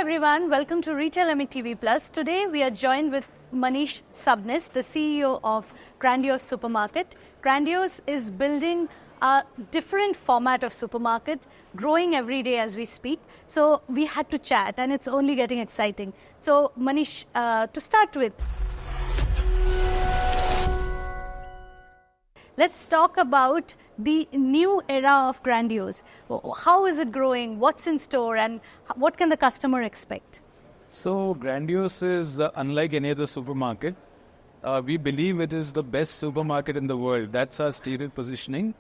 everyone, welcome to RetailME TV Plus. Today we are joined with Manish Sabnis, the CEO of Grandiose Supermarket. Grandiose is building a different format of supermarket, growing every day as we speak. So we had to chat and it's only getting exciting. So Manish, to start with, let's talk about the new era of Grandiose. How is it growing? What's in store? And what can the customer expect? So Grandiose is unlike any other supermarket. We believe it is the best supermarket in the world. That's our stated positioning.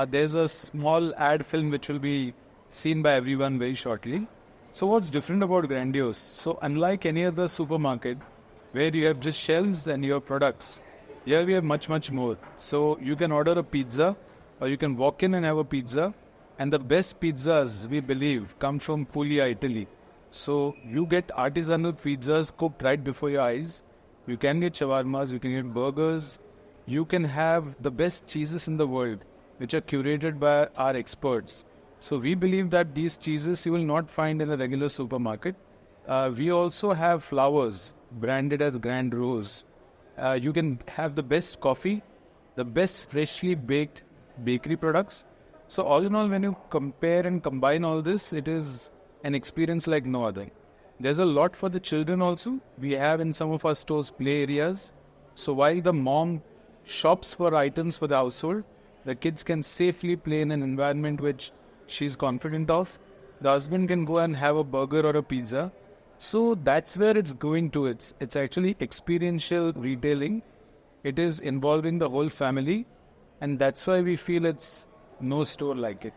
There's a small ad film which will be seen by everyone very shortly. So what's different about Grandiose? So unlike any other supermarket where you have just shelves and your products, here we have much more. So you can order a pizza or you can walk in and have a pizza. And the best pizzas, we believe, come from Puglia, Italy. So you get artisanal pizzas cooked right before your eyes. You can get shawarmas, you can get burgers. You can have the best cheeses in the world, which are curated by our experts. So we believe that these cheeses you will not find in a regular supermarket. We also have flowers branded as Grandiose. You can have the best coffee, the best freshly baked bakery products. So all in all, when you compare and combine all this, it is an experience like no other. There's a lot for the children also. We have in some of our stores play areas. So while the mom shops for items for the household, the kids can safely play in an environment which she's confident of. The husband can go and have a burger or a pizza. So that's where it's going to. It's actually experiential retailing. It is involving the whole family. And that's why we feel it's no store like it.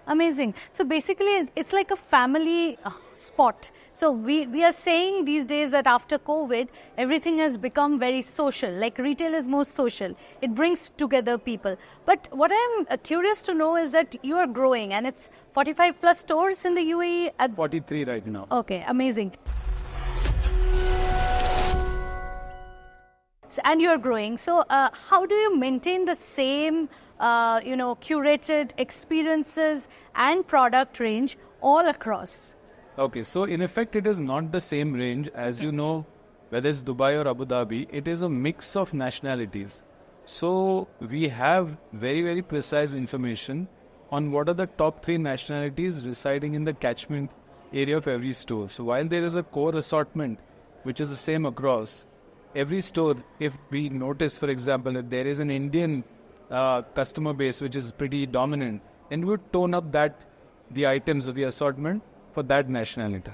Amazing. So basically, it's like a family spot. So we are saying these days that after COVID, everything has become very social. Like retail is more social. It brings together people. But what I'm curious to know is that you are growing and it's 45 plus stores in the UAE. At 43 right now. Okay, amazing. So, and you're growing. So how do you maintain the same curated experiences and product range all across? Okay, so in effect, it is not the same range. As you know, whether it's Dubai or Abu Dhabi, it is a mix of nationalities. So we have very precise information on what are the top 3 nationalities residing in the catchment area of every store. So while there is a core assortment, which is the same across, every store, if we notice, for example, that there is an Indian customer base which is pretty dominant, then we would tone up the items of the assortment for that nationality.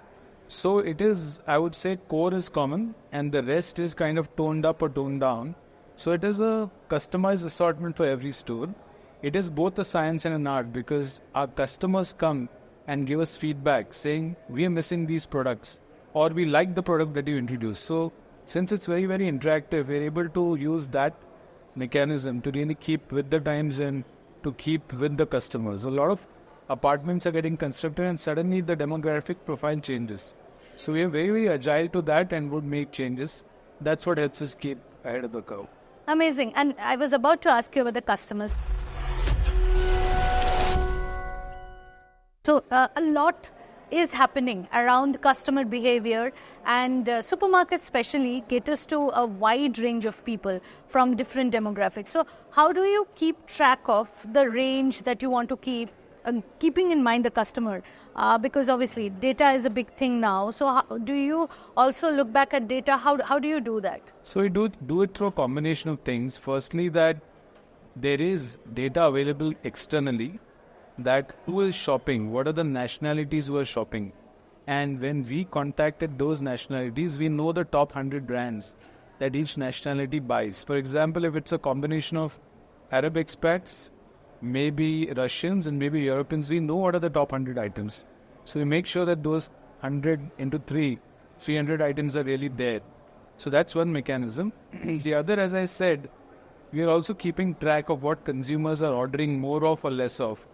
So it is, I would say, core is common and the rest is kind of toned up or toned down. So it is a customized assortment for every store. It is both a science and an art because our customers come and give us feedback saying, we are missing these products or we like the product that you introduced. So since it's very interactive, we're able to use that mechanism to really keep with the times and to keep with the customers. A lot of apartments are getting constructed and suddenly the demographic profile changes. So we are very agile to that and would make changes. That's what helps us keep ahead of the curve. Amazing. And I was about to ask you about the customers. So a lot is happening around customer behavior, and supermarkets especially caters to a wide range of people from different demographics. So how do you keep track of the range that you want to keep, keeping in mind the customer? Because obviously data is a big thing now. So how, do you also look back at data? How do you do that? So we do it through a combination of things. Firstly, that there is data available externally that who is shopping, what are the nationalities who are shopping. And when we contacted those nationalities, we know the top 100 brands that each nationality buys. For example, if it's a combination of Arab expats, maybe Russians and maybe Europeans, we know what are the top 100 items. So we make sure that those 100 into 300 items are really there. So that's one mechanism. The other, as I said, we are also keeping track of what consumers are ordering more of or less of.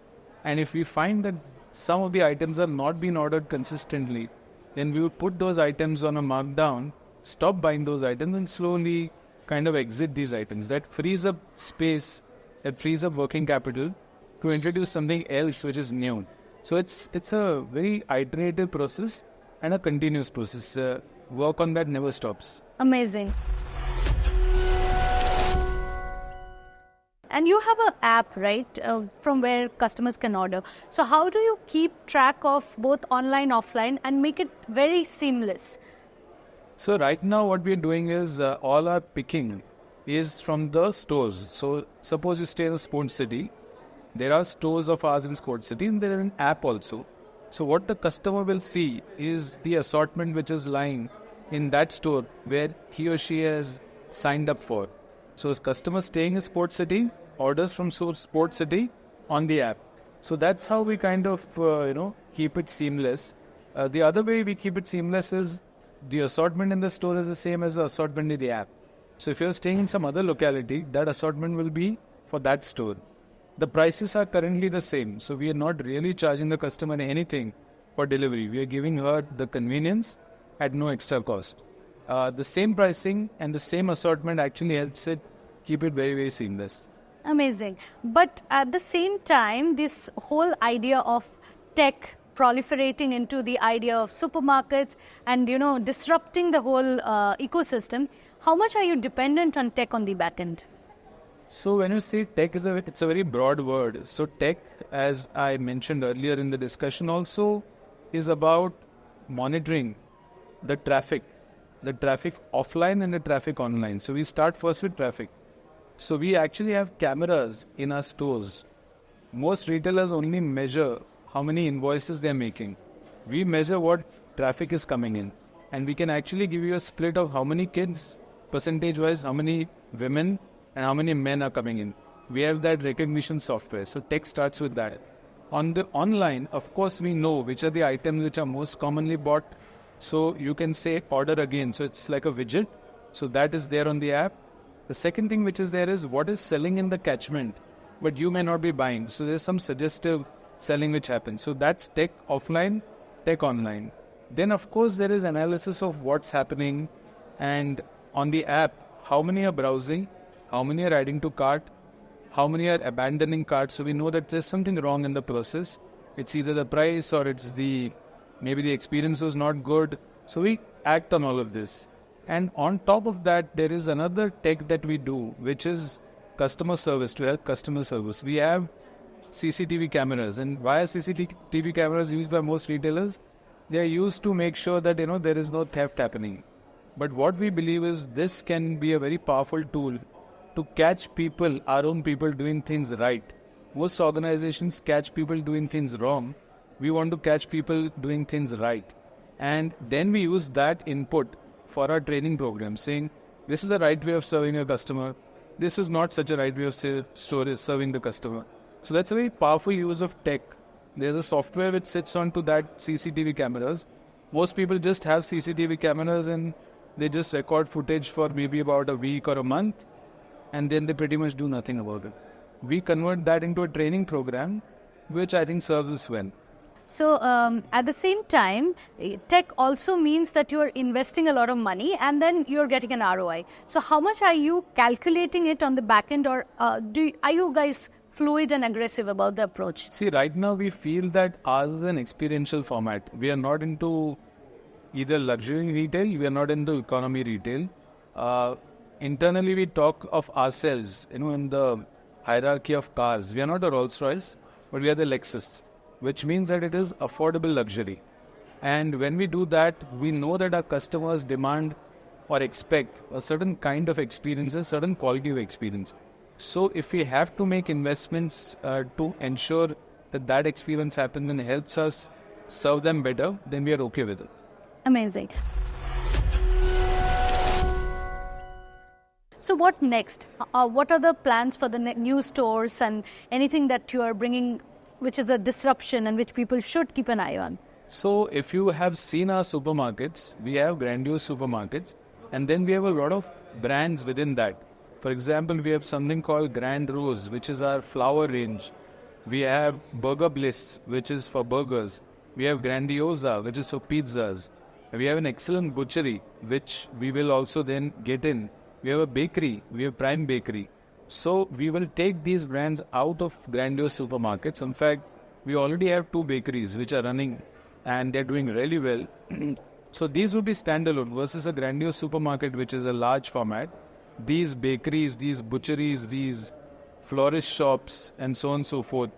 And if we find that some of the items are not being ordered consistently, then we would put those items on a markdown, stop buying those items and slowly kind of exit these items. That frees up space, that frees up working capital to introduce something else which is new. So it's a very iterative process. and a continuous process. Work on that never stops. Amazing. And you have an app, right, from where customers can order. So how do you keep track of both online, offline, and make it very seamless? So right now what we're doing is all our picking is from the stores. So suppose you stay in a sports city, there are stores of ours in sports city and there is an app also. So what the customer will see is the assortment which is lying in that store where he or she has signed up for. So as customer staying in sports city, orders from sports city on the app. So that's how we kind of, keep it seamless. The other way we keep it seamless is the assortment in the store is the same as the assortment in the app. So if you're staying in some other locality, that assortment will be for that store. The prices are currently the same. So we are not really charging the customer anything for delivery. We are giving her the convenience at no extra cost. The same pricing and the same assortment actually helps it keep it very, very seamless. Amazing. But at the same time, this whole idea of tech proliferating into the idea of supermarkets and, disrupting the whole ecosystem, how much are you dependent on tech on the back end? So when you say tech, it's a very broad word. So tech, as I mentioned earlier in the discussion also, is about monitoring the traffic offline and the traffic online. So we start first with traffic. So we actually have cameras in our stores. Most retailers only measure how many invoices they're making. We measure what traffic is coming in. And we can actually give you a split of how many kids, percentage-wise, how many women and how many men are coming in. We have that recognition software. So tech starts with that. On the online, of course, we know which are the items which are most commonly bought. So you can say order again. So it's like a widget. So that is there on the app. The second thing which is there is what is selling in the catchment, but you may not be buying. So there's some suggestive selling which happens. So that's tech offline, tech online. Then of course there is analysis of what's happening, and on the app, how many are browsing, how many are adding to cart, how many are abandoning cart. So we know that there's something wrong in the process. It's either the price or it's maybe the experience was not good. So we act on all of this. And on top of that, there is another tech that we do, which is customer service, to help customer service. We have CCTV cameras, and why are CCTV cameras used by most retailers? They are used to make sure that, there is no theft happening. But what we believe is this can be a very powerful tool to catch people, our own people, doing things right. Most organizations catch people doing things wrong. We want to catch people doing things right. And then we use that input for our training program, saying, this is the right way of serving a customer. This is not such a right way of serving the customer. So that's a very powerful use of tech. There's a software which sits onto that CCTV cameras. Most people just have CCTV cameras and they just record footage for maybe about a week or a month, and then they pretty much do nothing about it. We convert that into a training program, which I think serves us well. So at the same time, tech also means that you're investing a lot of money and then you're getting an ROI. So how much are you calculating it on the back end, or are you guys fluid and aggressive about the approach? See, right now we feel that ours is an experiential format. We are not into either luxury retail, we are not into economy retail. Internally we talk of ourselves, in the hierarchy of cars. We are not a Rolls-Royce, but we are the Lexus, which means that it is affordable luxury. And when we do that, we know that our customers demand or expect a certain kind of experience, a certain quality of experience. So if we have to make investments to ensure that that experience happens and helps us serve them better, then we are okay with it. Amazing. So what next? What are the plans for the new stores and anything that you are bringing which is a disruption and which people should keep an eye on? So if you have seen our supermarkets, we have Grandiose supermarkets, and then we have a lot of brands within that. For example, we have something called Grandiose, which is our flour range. We have Burger Bliss, which is for burgers. We have Grandiosa, which is for pizzas. We have an excellent butchery, which we will also then get in. We have a bakery. We have Prime Bakery. So we will take these brands out of Grandiose supermarkets. In fact, we already have 2 bakeries which are running and they're doing really well. So these would be standalone versus a Grandiose supermarket, which is a large format. These bakeries, these butcheries, these florist shops, and so on and so forth,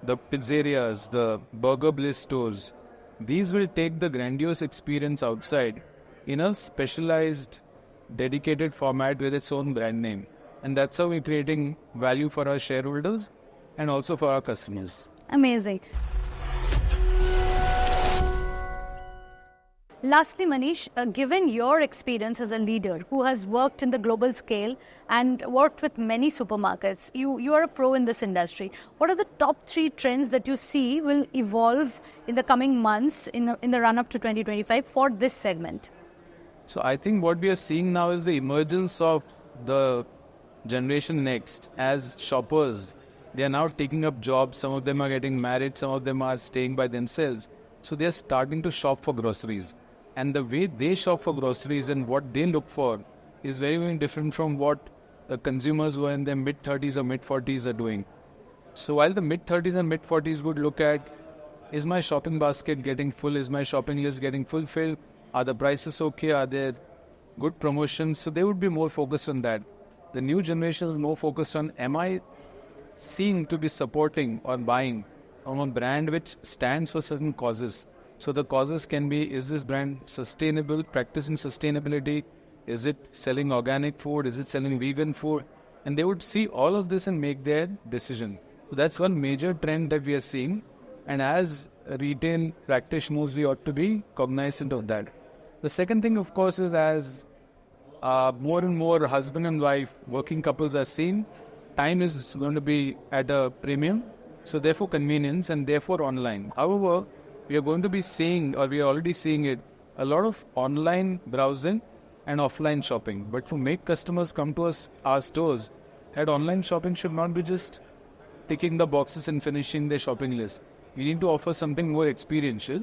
the pizzerias, the burger bliss stores, these will take the Grandiose experience outside in a specialized, dedicated format with its own brand name. And that's how we're creating value for our shareholders and also for our customers. Amazing. Lastly, Manish, given your experience as a leader who has worked in the global scale and worked with many supermarkets, you are a pro in this industry. What are the top 3 trends that you see will evolve in the coming months in the run-up to 2025 for this segment? So I think what we are seeing now is the emergence of the generation next as shoppers. They are now taking up jobs. Some of them are getting married. Some of them are staying by themselves. So they are starting to shop for groceries. And the way they shop for groceries and what they look for is very, very different from what the consumers who are in their mid-30s or mid-40s are doing. So while the mid-30s and mid-40s would look at, is my shopping basket getting full? Is my shopping list getting fulfilled? Are the prices okay? Are there good promotions? So they would be more focused on that. The new generation is more focused on, am I seen to be supporting or buying on a brand which stands for certain causes? So the causes can be, is this brand sustainable, practicing sustainability? Is it selling organic food? Is it selling vegan food? And they would see all of this and make their decision. So that's one major trend that we are seeing. And as retail practitioners, we ought to be cognizant of that. The second thing, of course, is as more and more husband and wife working couples are seen, time is going to be at a premium. So therefore convenience and therefore online. However, we are going to be seeing, or we are already seeing it, a lot of online browsing and offline shopping. But to make customers come to us, our stores, that online shopping should not be just ticking the boxes and finishing their shopping list. We need to offer something more experiential.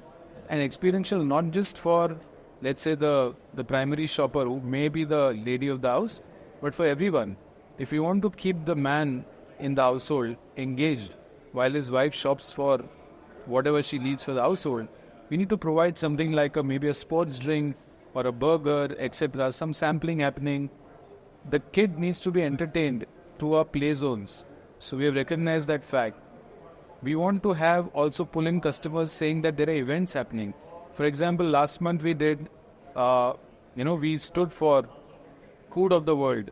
And experiential not just for, let's say, the primary shopper who may be the lady of the house, but for everyone. If we want to keep the man in the household engaged while his wife shops for whatever she needs for the household, we need to provide something like maybe a sports drink or a burger, etc., some sampling happening. The kid needs to be entertained through our play zones. So we have recognized that fact. We want to have also pull-in customers saying that there are events happening. For example, last month we did, we stood for food of the world.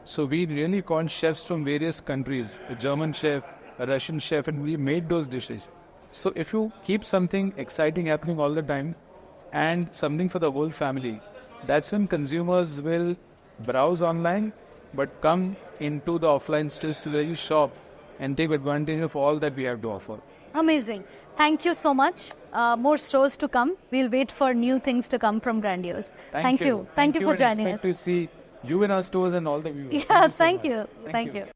So we really called chefs from various countries, a German chef, a Russian chef, and we made those dishes. So if you keep something exciting happening all the time and something for the whole family, that's when consumers will browse online but come into the offline stores to really shop and take advantage of all that we have to offer. Amazing. Thank you so much. More stores to come. We'll wait for new things to come from Grandiose. Thank you. Thank you for joining us. Expect to see you in our stores and all the viewers. Yeah, thank you. Thank you.